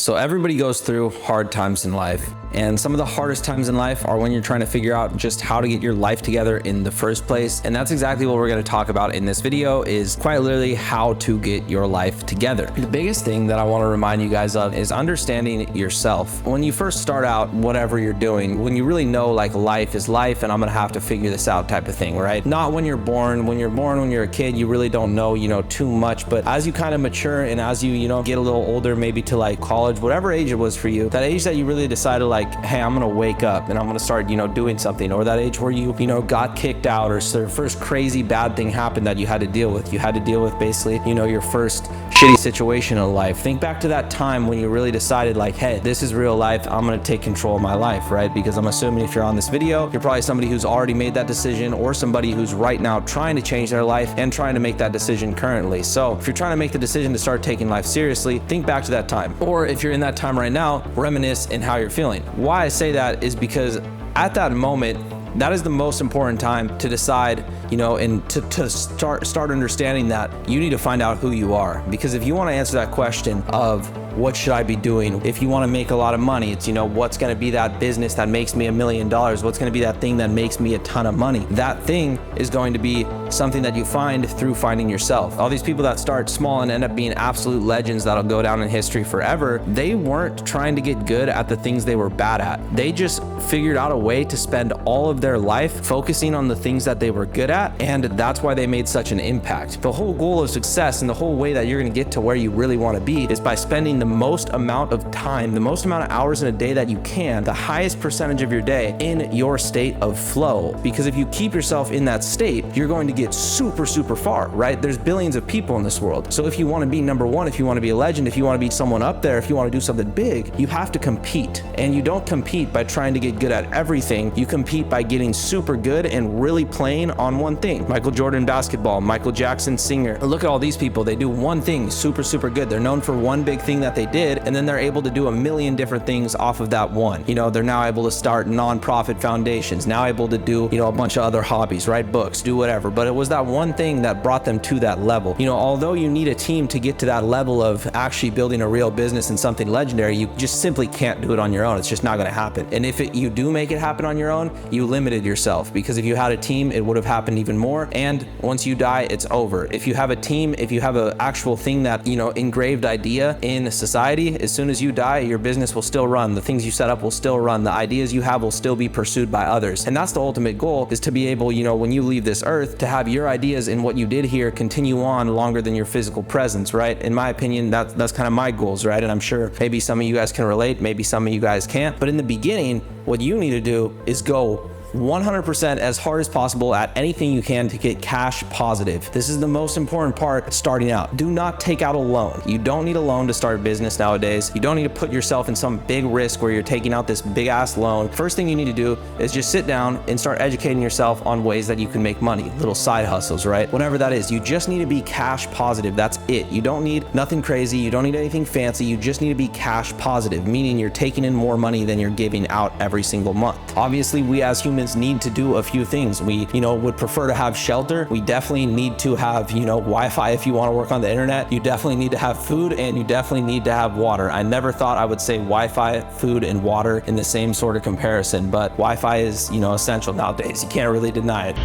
So everybody goes through hard times in life, and some of the hardest times in life are when you're trying to figure out just how to get your life together in the first place. And that's exactly what we're going to talk about in this video, is quite literally how to get your life together. The biggest thing that I want to remind you guys of is understanding yourself. When you first start out, whatever you're doing, when you really know like life is life and I'm going to have to figure this out type of thing, right? Not when you're born. When you're a kid, you really don't know, too much. But as you kind of mature and as you, get a little older, maybe to like college, whatever age it was for you, that age that you really decided like, hey, I'm gonna wake up and I'm gonna start, doing something, or that age where you, got kicked out, or the first crazy bad thing happened that you had to deal with. You had to deal with basically, your first shitty situation in life. Think back to that time when you really decided like, hey, this is real life. I'm gonna take control of my life, right? Because I'm assuming if you're on this video, you're probably somebody who's already made that decision, or somebody who's right now trying to change their life and trying to make that decision currently. So if you're trying to make the decision to start taking life seriously, think back to that time. Or if you're in that time right now, reminisce in how you're feeling. Why I say that is because at that moment, that is the most important time to decide, and to start understanding that you need to find out who you are. Because if you want to answer that question of what should I be doing, if you want to make a lot of money, it's, what's going to be that business that makes me $1 million? What's going to be that thing that makes me a ton of money? That thing is going to be something that you find through finding yourself. All these people that start small and end up being absolute legends that'll go down in history forever, they weren't trying to get good at the things they were bad at. They just figured out a way to spend all of their life focusing on the things that they were good at, and that's why they made such an impact. The whole goal of success and the whole way that you're going to get to where you really want to be is by spending the most amount of time, the most amount of hours in a day that you can, the highest percentage of your day in your state of flow. Because if you keep yourself in that state, you're going to get super, super far, right? There's billions of people in this world. So if you want to be number one, if you want to be a legend, if you want to be someone up there, if you want to do something big, you have to compete. And you don't compete by trying to get good at everything. You compete by getting super good and really playing on one thing. Michael Jordan basketball, Michael Jackson singer. Look at all these people. They do one thing super, super good. They're known for one big thing that they did, and then they're able to do a million different things off of that one. They're now able to start nonprofit foundations, now able to do, a bunch of other hobbies, write books, do whatever. But it was that one thing that brought them to that level. Although you need a team to get to that level of actually building a real business and something legendary, you just simply can't do it on your own. It's just not going to happen. And if you do make it happen on your own, you limited yourself, because if you had a team, it would have happened even more. And once you die, it's over. If you have a team, if you have an actual thing that, engraved idea in society, as soon as you die, your business will still run. The things you set up will still run. The ideas you have will still be pursued by others. And that's the ultimate goal, is to be able, when you leave this earth, to have your ideas and what you did here continue on longer than your physical presence, right? In my opinion, that's kind of my goals, right? And I'm sure maybe some of you guys can relate, maybe some of you guys can't. But in the beginning, what you need to do is go 100% as hard as possible at anything you can to get cash positive. This is the most important part starting out. Do not take out a loan. You don't need a loan to start a business nowadays. You don't need to put yourself in some big risk where you're taking out this big ass loan. First thing you need to do is just sit down and start educating yourself on ways that you can make money, little side hustles, right? Whatever that is, you just need to be cash positive. That's it. You don't need nothing crazy. You don't need anything fancy. You just need to be cash positive, meaning you're taking in more money than you're giving out every single month. Obviously, we as humans need to do a few things. We, would prefer to have shelter. We definitely need to have, Wi-Fi if you want to work on the internet. You definitely need to have food, and you definitely need to have water. I never thought I would say Wi-Fi, food, and water in the same sort of comparison, but Wi-Fi is, essential nowadays. You can't really deny it.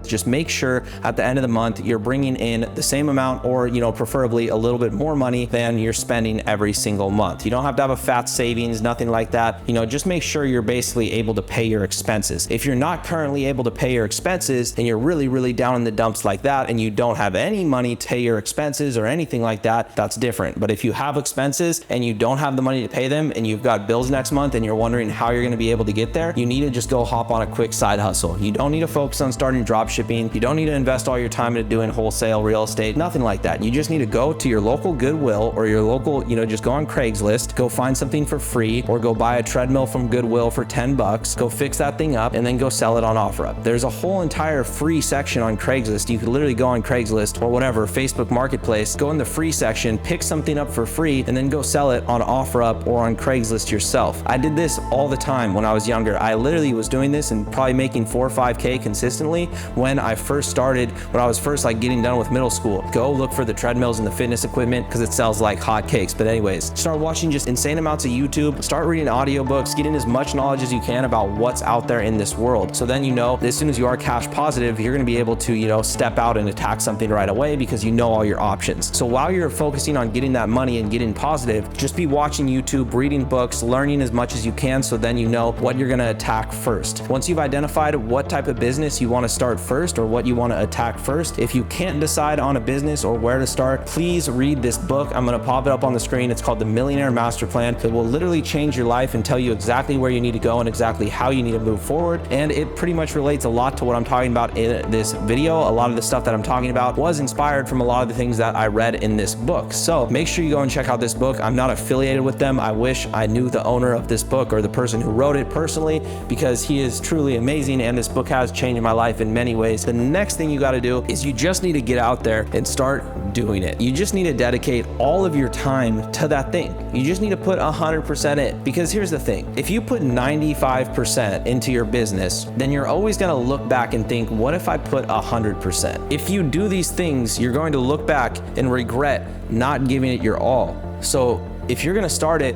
Just make sure at the end of the month you're bringing in the same amount, or preferably a little bit more money than you're spending every single month. You don't have to have a fat savings, nothing like that. Just make sure you're basically able to pay your expenses. If you're not currently able to pay your expenses and you're really, really down in the dumps like that, and you don't have any money to pay your expenses or anything like that, that's different. But if you have expenses and you don't have the money to pay them, and you've got bills next month and you're wondering how you're going to be able to get there, you need to just go hop on a quick side hustle. You don't need to focus on starting dropshipping. You don't need to invest all your time into doing wholesale real estate, nothing like that. You just need to go to your local Goodwill, or your local, just go on Craigslist, go find something for free, or go buy a treadmill from Goodwill for $10, go fix that thing up, and then go sell it on OfferUp. There's a whole entire free section on Craigslist. You could literally go on Craigslist or whatever, Facebook Marketplace, go in the free section, pick something up for free, and then go sell it on OfferUp or on Craigslist yourself. I did this all the time when I was younger. I literally was doing this and probably making 4 or 5K consistently when when I first started, when I was first like getting done with middle school. Go look for the treadmills and the fitness equipment because it sells like hotcakes. But anyways, start watching just insane amounts of YouTube, start reading audiobooks, get in as much knowledge as you can about what's out there in this world. So then, you know, as soon as you are cash positive, you're going to be able to, you know, step out and attack something right away because you know all your options. So while you're focusing on getting that money and getting positive, just be watching YouTube, reading books, learning as much as you can, so then you know what you're going to attack first. Once you've identified what type of business you want to start first or what you want to attack first, if you can't decide on a business or where to start, please read this book. I'm going to pop it up on the screen. It's called The Millionaire Master Plan. It will literally change your life and tell you exactly where you need to go and exactly how you need to move forward. And it pretty much relates a lot to what I'm talking about in this video. A lot of the stuff that I'm talking about was inspired from a lot of the things that I read in this book. So make sure you go and check out this book. I'm not affiliated with them. I wish I knew the owner of this book or the person who wrote it personally, because he is truly amazing and this book has changed my life in many ways. The next thing you got to do is you just need to get out there and start doing it. You just need to dedicate all of your time to that thing. You just need to put 100% in, because here's the thing. If you put 95% into your business, then you're always going to look back and think, what if I put 100%? If you do these things, you're going to look back and regret not giving it your all. So if you're going to start it,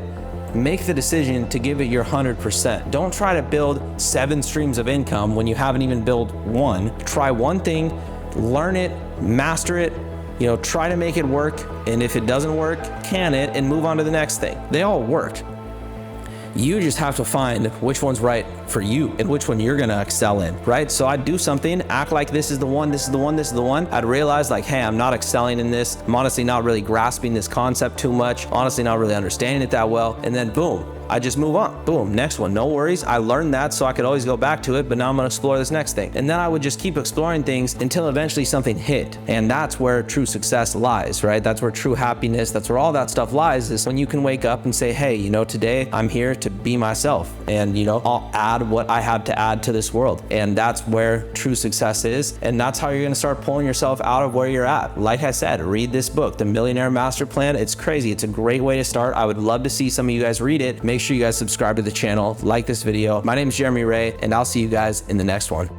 make the decision to give it your 100%. Don't try to build 7 streams of income when you haven't even built one. Try one thing, learn it, master it, you know, try to make it work. And if it doesn't work, can it and move on to the next thing. They all work. You just have to find which one's right for you and which one you're gonna excel in, right? So I'd do something, act like this is the one, this is the one, this is the one. I'd realize like, hey, I'm not excelling in this. I'm honestly not really grasping this concept too much. Honestly, not really understanding it that well. And then boom, I just move on. Boom, next one, no worries. I learned that so I could always go back to it, but now I'm gonna explore this next thing. And then I would just keep exploring things until eventually something hit. And that's where true success lies, right? That's where true happiness, that's where all that stuff lies, is when you can wake up and say, hey, you know, today I'm here to be myself. And, you know, I'll add what I have to add to this world. And that's where true success is. And that's how you're gonna start pulling yourself out of where you're at. Like I said, read this book, The Millionaire Master Plan. It's crazy. It's a great way to start. I would love to see some of you guys read it. Make sure you guys subscribe to the channel, like this video. My name is Jeremy Ray, and I'll see you guys in the next one.